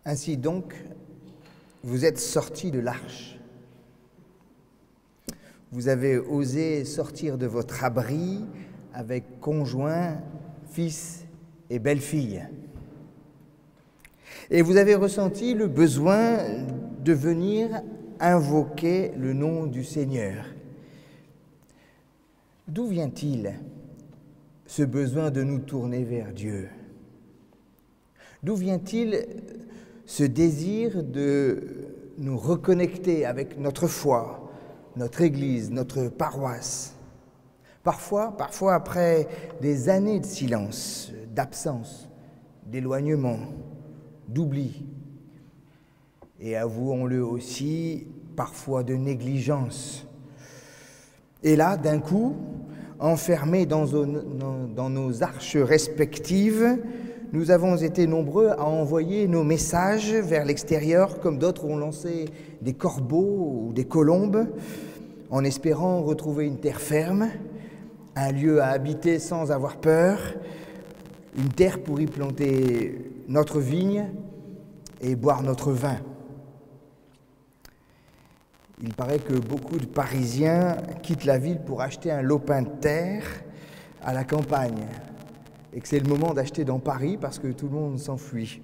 Ainsi donc, vous êtes sortis de l'arche. Vous avez osé sortir de votre abri avec conjoint, fils et belle-fille. Et vous avez ressenti le besoin de venir invoquer le nom du Seigneur. D'où vient-il ce besoin de nous tourner vers Dieu? D'où vient-il ce désir de nous reconnecter avec notre foi, notre Église, notre paroisse? Parfois après des années de silence, d'absence, d'éloignement, d'oubli, et avouons-le aussi, parfois de négligence. Et là, d'un coup, enfermés dans nos arches respectives, nous avons été nombreux à envoyer nos messages vers l'extérieur, comme d'autres ont lancé des corbeaux ou des colombes, en espérant retrouver une terre ferme, un lieu à habiter sans avoir peur, une terre pour y planter notre vigne et boire notre vin. Il paraît que beaucoup de Parisiens quittent la ville pour acheter un lopin de terre à la campagne et que c'est le moment d'acheter dans Paris parce que tout le monde s'enfuit.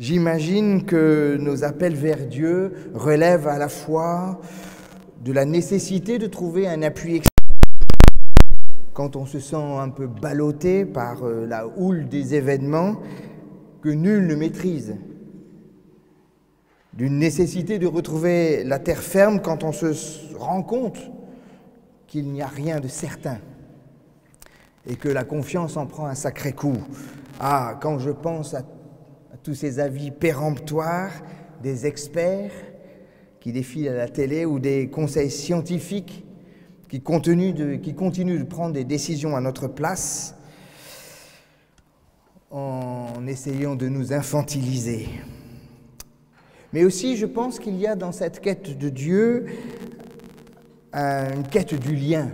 J'imagine que nos appels vers Dieu relèvent à la fois de la nécessité de trouver un appui extérieur quand on se sent un peu ballotté par la houle des événements que nul ne maîtrise, d'une nécessité de retrouver la terre ferme quand on se rend compte qu'il n'y a rien de certain et que la confiance en prend un sacré coup. Ah, quand je pense à tous ces avis péremptoires des experts qui défilent à la télé ou des conseils scientifiques qui continuent de prendre des décisions à notre place en essayant de nous infantiliser. Mais aussi, je pense qu'il y a dans cette quête de Dieu une quête du lien.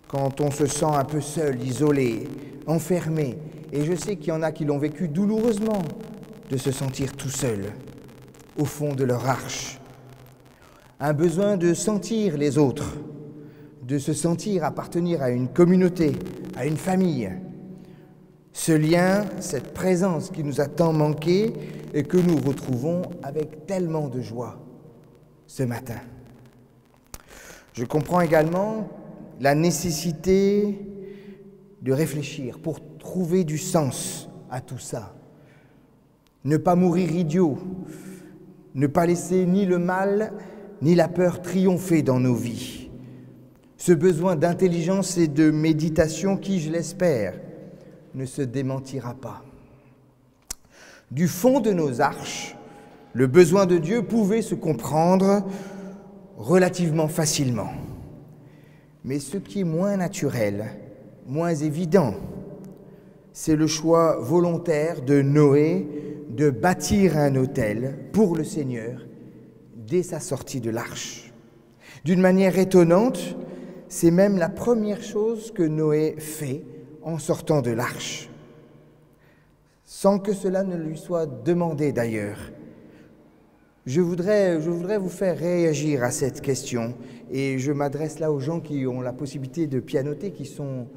Quand on se sent un peu seul, isolé, enfermé, et je sais qu'il y en a qui l'ont vécu douloureusement, de se sentir tout seul, au fond de leur arche. Un besoin de sentir les autres, de se sentir appartenir à une communauté, à une famille. Ce lien, cette présence qui nous a tant manqué et que nous retrouvons avec tellement de joie ce matin. Je comprends également la nécessité de réfléchir pour trouver du sens à tout ça. Ne pas mourir idiot, ne pas laisser ni le mal ni la peur triompher dans nos vies. Ce besoin d'intelligence et de méditation qui, je l'espère, ne se démentira pas. Du fond de nos arches, le besoin de Dieu pouvait se comprendre relativement facilement. Mais ce qui est moins naturel, moins évident, c'est le choix volontaire de Noé de bâtir un autel pour le Seigneur dès sa sortie de l'arche. D'une manière étonnante, c'est même la première chose que Noé fait en sortant de l'arche, sans que cela ne lui soit demandé d'ailleurs. Je voudrais vous faire réagir à cette question, et je m'adresse là aux gens qui ont la possibilité de pianoter, qui sont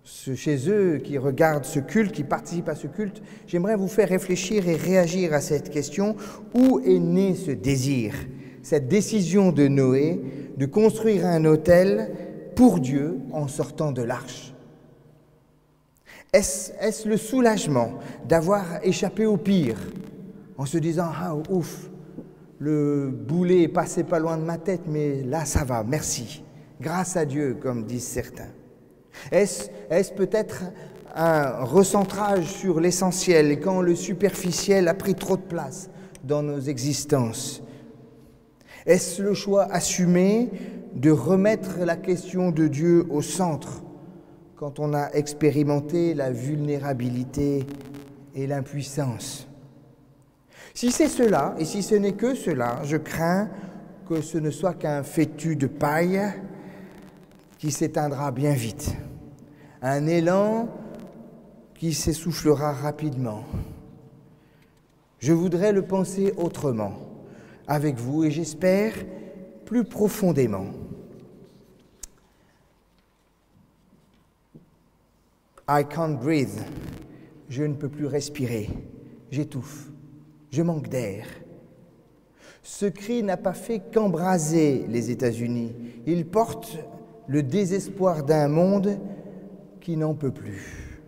chez eux, qui regardent ce culte, qui participent à ce culte. J'aimerais vous faire réfléchir et réagir à cette question. Où est né ce désir, cette décision de Noé de construire un autel pour Dieu en sortant de l'arche? Est-ce le soulagement d'avoir échappé au pire, en se disant « Ah, ouf, le boulet est passé pas loin de ma tête, mais là ça va, merci, grâce à Dieu », comme disent certains. Est-ce peut-être un recentrage sur l'essentiel, et quand le superficiel a pris trop de place dans nos existences? Est-ce le choix assumé de remettre la question de Dieu au centre, quand on a expérimenté la vulnérabilité et l'impuissance? Si c'est cela, et si ce n'est que cela, je crains que ce ne soit qu'un fétu de paille qui s'éteindra bien vite, un élan qui s'essoufflera rapidement. Je voudrais le penser autrement, avec vous, et j'espère plus profondément. I can't breathe. Je ne peux plus respirer. J'étouffe. Je manque d'air. Ce cri n'a pas fait qu'embraser les États-Unis. Il porte le désespoir d'un monde qui n'en peut plus.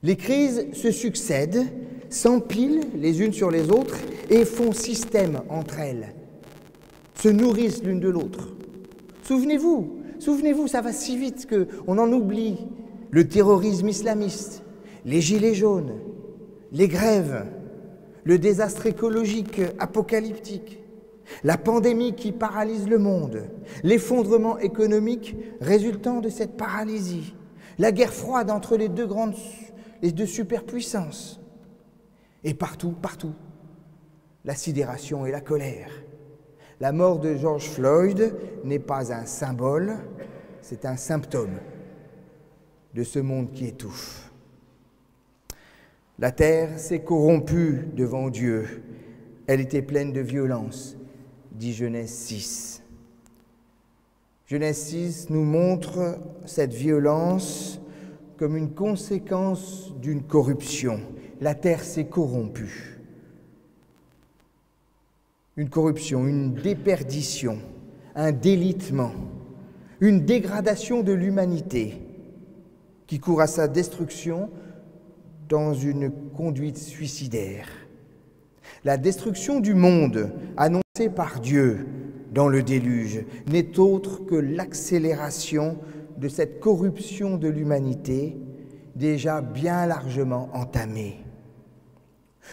Les crises se succèdent, s'empilent les unes sur les autres et font système entre elles, se nourrissent l'une de l'autre. Souvenez-vous, ça va si vite qu'on en oublie. Le terrorisme islamiste, les gilets jaunes, les grèves, le désastre écologique apocalyptique, la pandémie qui paralyse le monde, l'effondrement économique résultant de cette paralysie, la guerre froide entre les deux superpuissances. Et partout, la sidération et la colère. La mort de George Floyd n'est pas un symbole, c'est un symptôme de ce monde qui étouffe. La terre s'est corrompue devant Dieu. Elle était pleine de violence, dit Genèse 6. Genèse 6 nous montre cette violence comme une conséquence d'une corruption. La terre s'est corrompue. Une corruption, une déperdition, un délitement, une dégradation de l'humanité qui court à sa destruction dans une conduite suicidaire. La destruction du monde annoncée par Dieu dans le déluge n'est autre que l'accélération de cette corruption de l'humanité déjà bien largement entamée.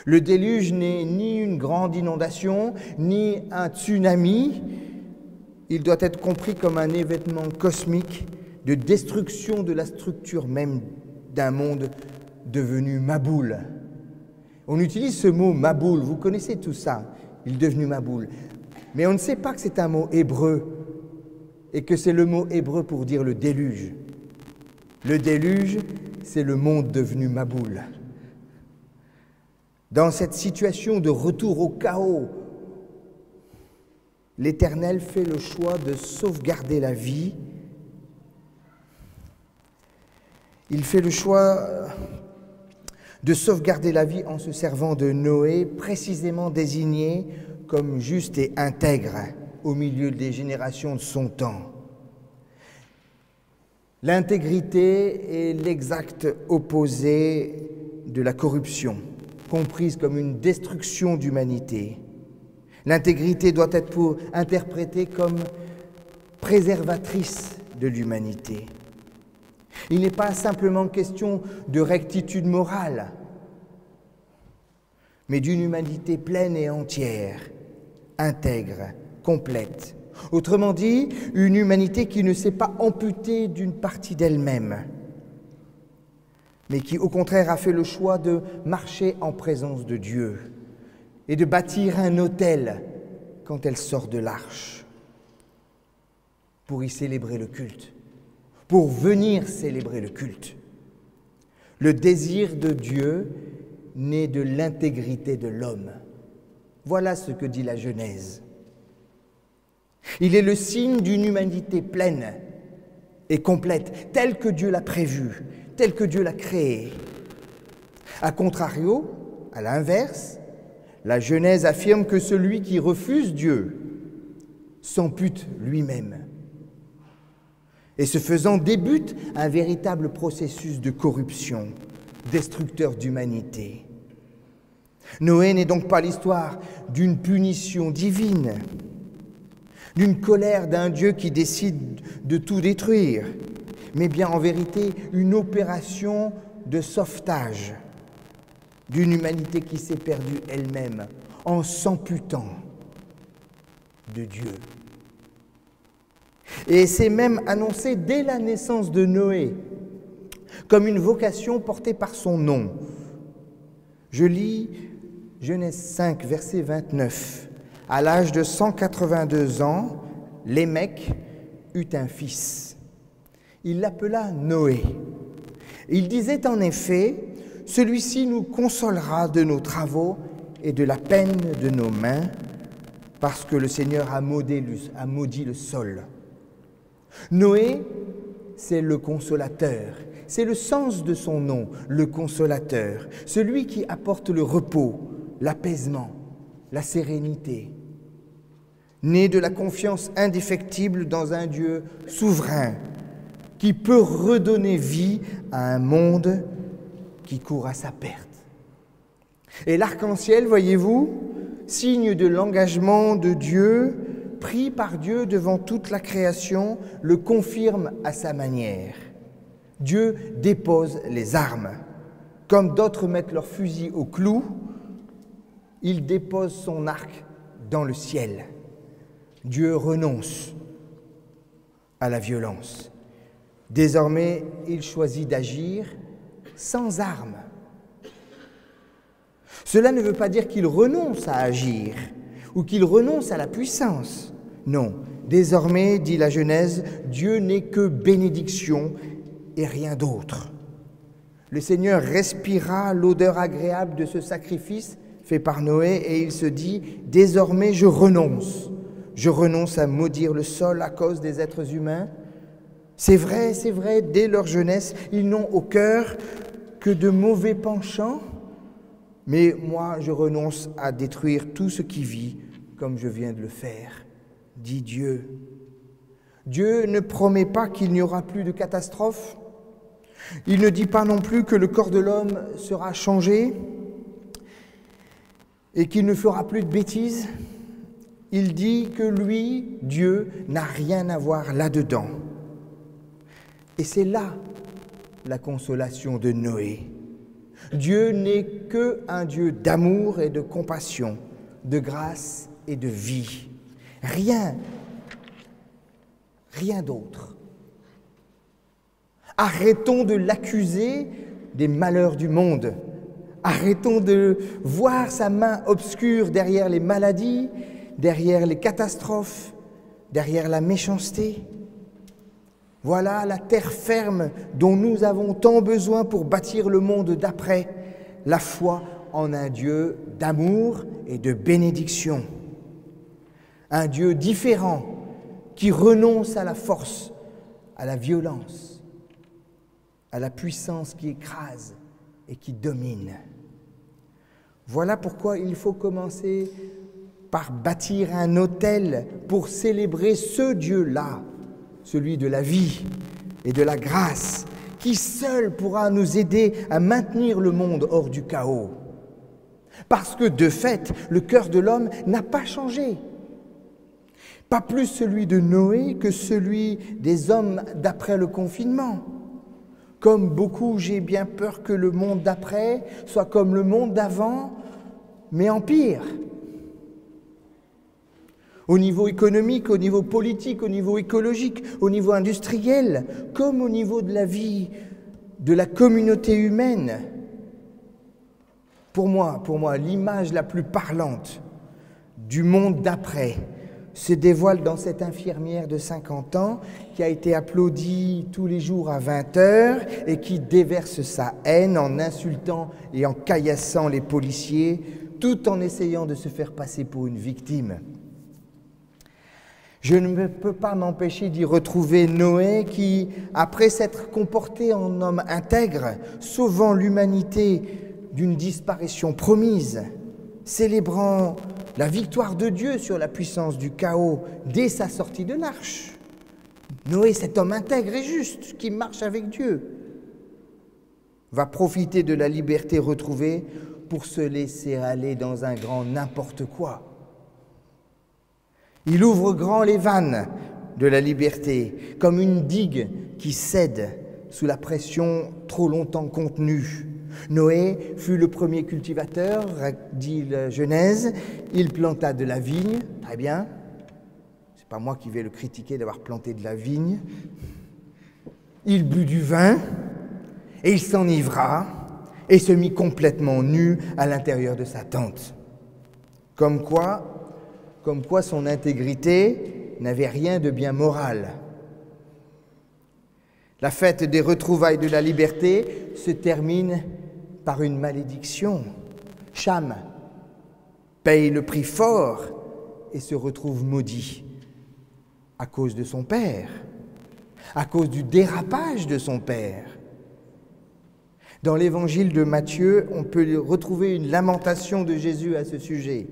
Le déluge n'est ni une grande inondation, ni un tsunami. Il doit être compris comme un événement cosmique de destruction de la structure même d'un monde devenu maboule. On utilise ce mot maboule, vous connaissez tout ça, il est devenu maboule. Mais on ne sait pas que c'est un mot hébreu et que c'est le mot hébreu pour dire le déluge. Le déluge, c'est le monde devenu maboule. Dans cette situation de retour au chaos, l'Éternel fait le choix de sauvegarder la vie. Il fait le choix de sauvegarder la vie en se servant de Noé, précisément désigné comme juste et intègre au milieu des générations de son temps. L'intégrité est l'exact opposé de la corruption, comprise comme une destruction d'humanité. L'intégrité doit être interprétée comme préservatrice de l'humanité. Il n'est pas simplement question de rectitude morale, mais d'une humanité pleine et entière, intègre, complète. Autrement dit, une humanité qui ne s'est pas amputée d'une partie d'elle-même, mais qui, au contraire, a fait le choix de marcher en présence de Dieu et de bâtir un autel quand elle sort de l'arche pour y célébrer le culte, pour venir célébrer le culte. Le désir de Dieu naît de l'intégrité de l'homme. Voilà ce que dit la Genèse. Il est le signe d'une humanité pleine et complète, telle que Dieu l'a prévue, telle que Dieu l'a créée. A contrario, à l'inverse, la Genèse affirme que celui qui refuse Dieu s'ampute lui-même. Et ce faisant, débute un véritable processus de corruption, destructeur d'humanité. Noé n'est donc pas l'histoire d'une punition divine, d'une colère d'un Dieu qui décide de tout détruire, mais bien en vérité une opération de sauvetage d'une humanité qui s'est perdue elle-même en s'amputant de Dieu. Et c'est même annoncé dès la naissance de Noé, comme une vocation portée par son nom. Je lis Genèse 5, verset 29. À l'âge de 182 ans, Lémec eut un fils. Il l'appela Noé. Il disait en effet, celui-ci nous consolera de nos travaux et de la peine de nos mains, parce que le Seigneur a maudit le sol. Noé, c'est le consolateur. C'est le sens de son nom, le consolateur, celui qui apporte le repos, l'apaisement, la sérénité. Né de la confiance indéfectible dans un Dieu souverain, qui peut redonner vie à un monde qui court à sa perte. Et l'arc-en-ciel, voyez-vous, signe de l'engagement de Dieu, pris par Dieu devant toute la création, le confirme à sa manière. Dieu dépose les armes. Comme d'autres mettent leur fusil au clou, il dépose son arc dans le ciel. Dieu renonce à la violence. Désormais, il choisit d'agir sans armes. Cela ne veut pas dire qu'il renonce à agir ou qu'il renonce à la puissance. Non, désormais, dit la Genèse, Dieu n'est que bénédiction et rien d'autre. Le Seigneur respira l'odeur agréable de ce sacrifice fait par Noé et il se dit « Désormais, je renonce à maudire le sol à cause des êtres humains. » C'est vrai, dès leur jeunesse, ils n'ont au cœur que de mauvais penchants. Mais moi, je renonce à détruire tout ce qui vit, comme je viens de le faire, dit Dieu. Dieu ne promet pas qu'il n'y aura plus de catastrophe. Il ne dit pas non plus que le corps de l'homme sera changé et qu'il ne fera plus de bêtises. Il dit que lui, Dieu, n'a rien à voir là-dedans. Et c'est là la consolation de Noé. Dieu n'est qu'un Dieu d'amour et de compassion, de grâce et de vie. Rien d'autre. Arrêtons de l'accuser des malheurs du monde. Arrêtons de voir sa main obscure derrière les maladies, derrière les catastrophes, derrière la méchanceté. Voilà la terre ferme dont nous avons tant besoin pour bâtir le monde d'après, la foi en un Dieu d'amour et de bénédiction. Un Dieu différent qui renonce à la force, à la violence, à la puissance qui écrase et qui domine. Voilà pourquoi il faut commencer par bâtir un autel pour célébrer ce Dieu-là, celui de la vie et de la grâce, qui seul pourra nous aider à maintenir le monde hors du chaos. Parce que, de fait, le cœur de l'homme n'a pas changé. Pas plus celui de Noé que celui des hommes d'après le confinement. Comme beaucoup, j'ai bien peur que le monde d'après soit comme le monde d'avant, mais en pire. Au niveau économique, au niveau politique, au niveau écologique, au niveau industriel, comme au niveau de la vie de la communauté humaine. Pour moi, l'image la plus parlante du monde d'après se dévoile dans cette infirmière de 50 ans qui a été applaudie tous les jours à 20h et qui déverse sa haine en insultant et en caillassant les policiers, tout en essayant de se faire passer pour une victime. Je ne peux pas m'empêcher d'y retrouver Noé qui, après s'être comporté en homme intègre, sauvant l'humanité d'une disparition promise, célébrant la victoire de Dieu sur la puissance du chaos dès sa sortie de l'arche. Noé, cet homme intègre et juste qui marche avec Dieu, va profiter de la liberté retrouvée pour se laisser aller dans un grand n'importe quoi. Il ouvre grand les vannes de la liberté, comme une digue qui cède sous la pression trop longtemps contenue. Noé fut le premier cultivateur, dit la Genèse. Il planta de la vigne, très bien. C'est pas moi qui vais le critiquer d'avoir planté de la vigne. Il but du vin et il s'enivra et se mit complètement nu à l'intérieur de sa tente. Comme quoi son intégrité n'avait rien de bien moral. La fête des retrouvailles de la liberté se termine par une malédiction. Cham, paye le prix fort et se retrouve maudit à cause de son père, à cause du dérapage de son père. Dans l'évangile de Matthieu, on peut retrouver une lamentation de Jésus à ce sujet.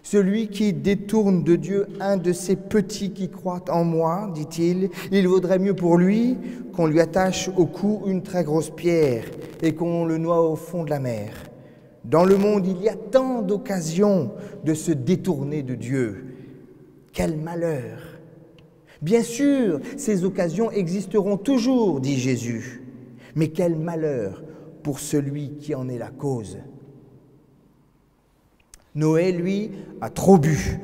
Celui qui détourne de Dieu un de ces petits qui croient en moi, dit-il, il vaudrait mieux pour lui qu'on lui attache au cou une très grosse pierre et qu'on le noie au fond de la mer. Dans le monde, il y a tant d'occasions de se détourner de Dieu. Quel malheur! Bien sûr, ces occasions existeront toujours, dit Jésus, mais quel malheur pour celui qui en est la cause. Noé, lui, a trop bu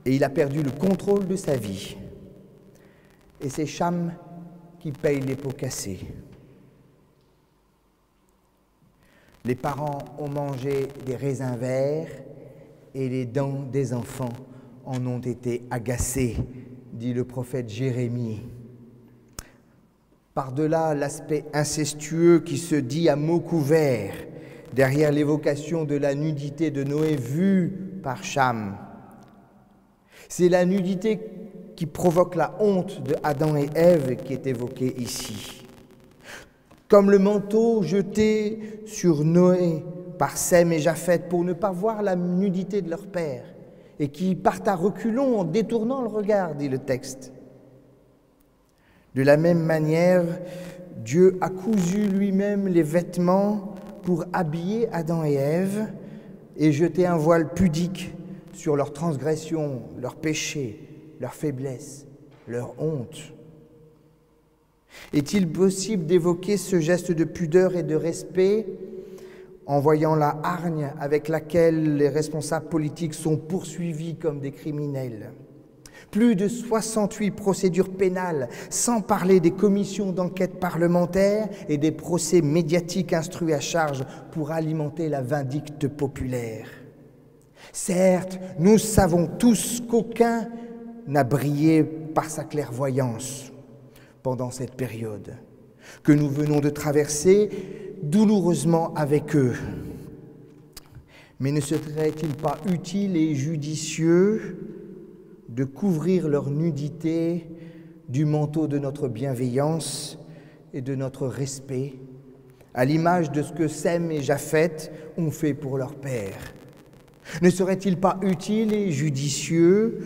et il a perdu le contrôle de sa vie. Et c'est Cham qui paye les pots cassés. Les parents ont mangé des raisins verts et les dents des enfants en ont été agacées, dit le prophète Jérémie. Par-delà l'aspect incestueux qui se dit à mots couverts, derrière l'évocation de la nudité de Noé vue par Cham, c'est la nudité qui provoque la honte de Adam et Ève qui est évoquée ici. Comme le manteau jeté sur Noé par Sem et Japheth pour ne pas voir la nudité de leur père, et qui partent à reculons en détournant le regard, dit le texte. De la même manière, Dieu a cousu lui-même les vêtements pour habiller Adam et Ève et jeter un voile pudique sur leurs transgressions, leurs péchés, leurs faiblesses, leur honte. Est-il possible d'évoquer ce geste de pudeur et de respect en voyant la hargne avec laquelle les responsables politiques sont poursuivis comme des criminels? Plus de 68 procédures pénales, sans parler des commissions d'enquête parlementaires et des procès médiatiques instruits à charge pour alimenter la vindicte populaire. Certes, nous savons tous qu'aucun n'a brillé par sa clairvoyance pendant cette période que nous venons de traverser douloureusement avec eux. Mais ne serait-il pas utile et judicieux de couvrir leur nudité du manteau de notre bienveillance et de notre respect, à l'image de ce que Sem et Japheth ont fait pour leur père? Ne serait-il pas utile et judicieux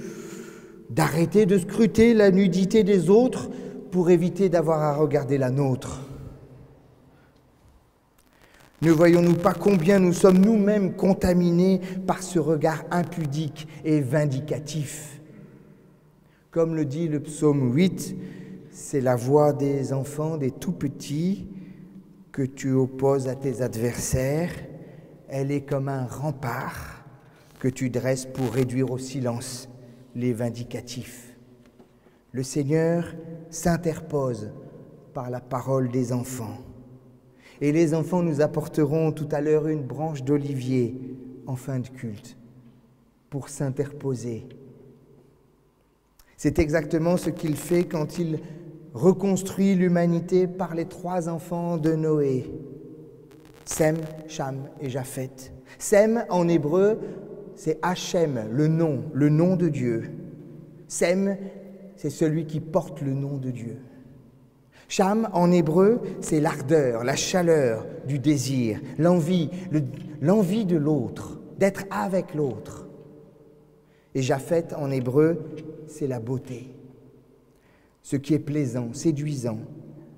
d'arrêter de scruter la nudité des autres pour éviter d'avoir à regarder la nôtre? Ne voyons-nous pas combien nous sommes nous-mêmes contaminés par ce regard impudique et vindicatif? Comme le dit le psaume 8, c'est la voix des enfants, des tout-petits, que tu opposes à tes adversaires. Elle est comme un rempart que tu dresses pour réduire au silence les vindicatifs. Le Seigneur s'interpose par la parole des enfants. Et les enfants nous apporteront tout à l'heure une branche d'olivier en fin de culte pour s'interposer. C'est exactement ce qu'il fait quand il reconstruit l'humanité par les 3 enfants de Noé, Sem, Cham et Japheth. Sem, en hébreu, c'est Hachem, le nom de Dieu. Sem, c'est celui qui porte le nom de Dieu. Cham, en hébreu, c'est l'ardeur, la chaleur du désir, l'envie de l'autre, d'être avec l'autre. Et Japheth, en hébreu, c'est la beauté. Ce qui est plaisant, séduisant,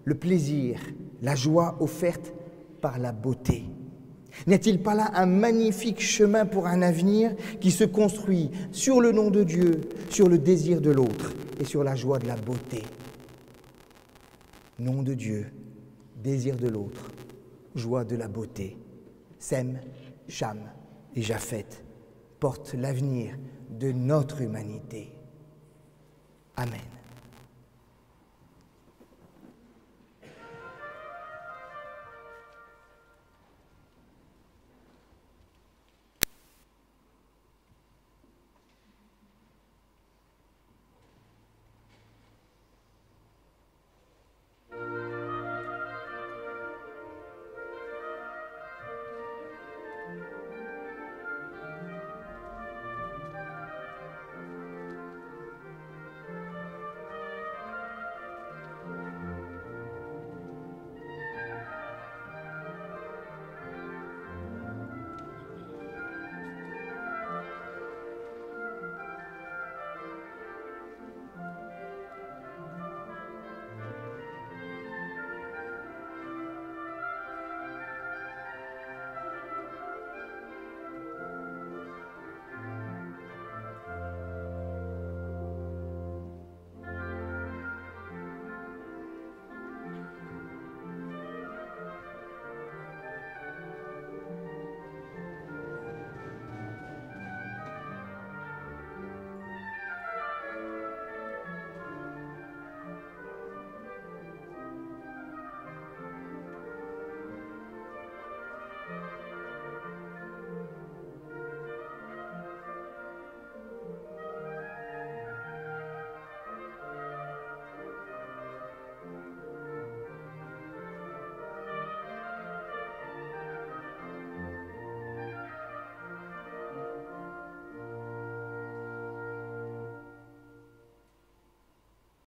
le plaisir, la joie offerte par la beauté. N'y a-t-il pas là un magnifique chemin pour un avenir qui se construit sur le nom de Dieu, sur le désir de l'autre et sur la joie de la beauté? Nom de Dieu, désir de l'autre, joie de la beauté. Sem, Cham et Japheth portent l'avenir de notre humanité. Amen.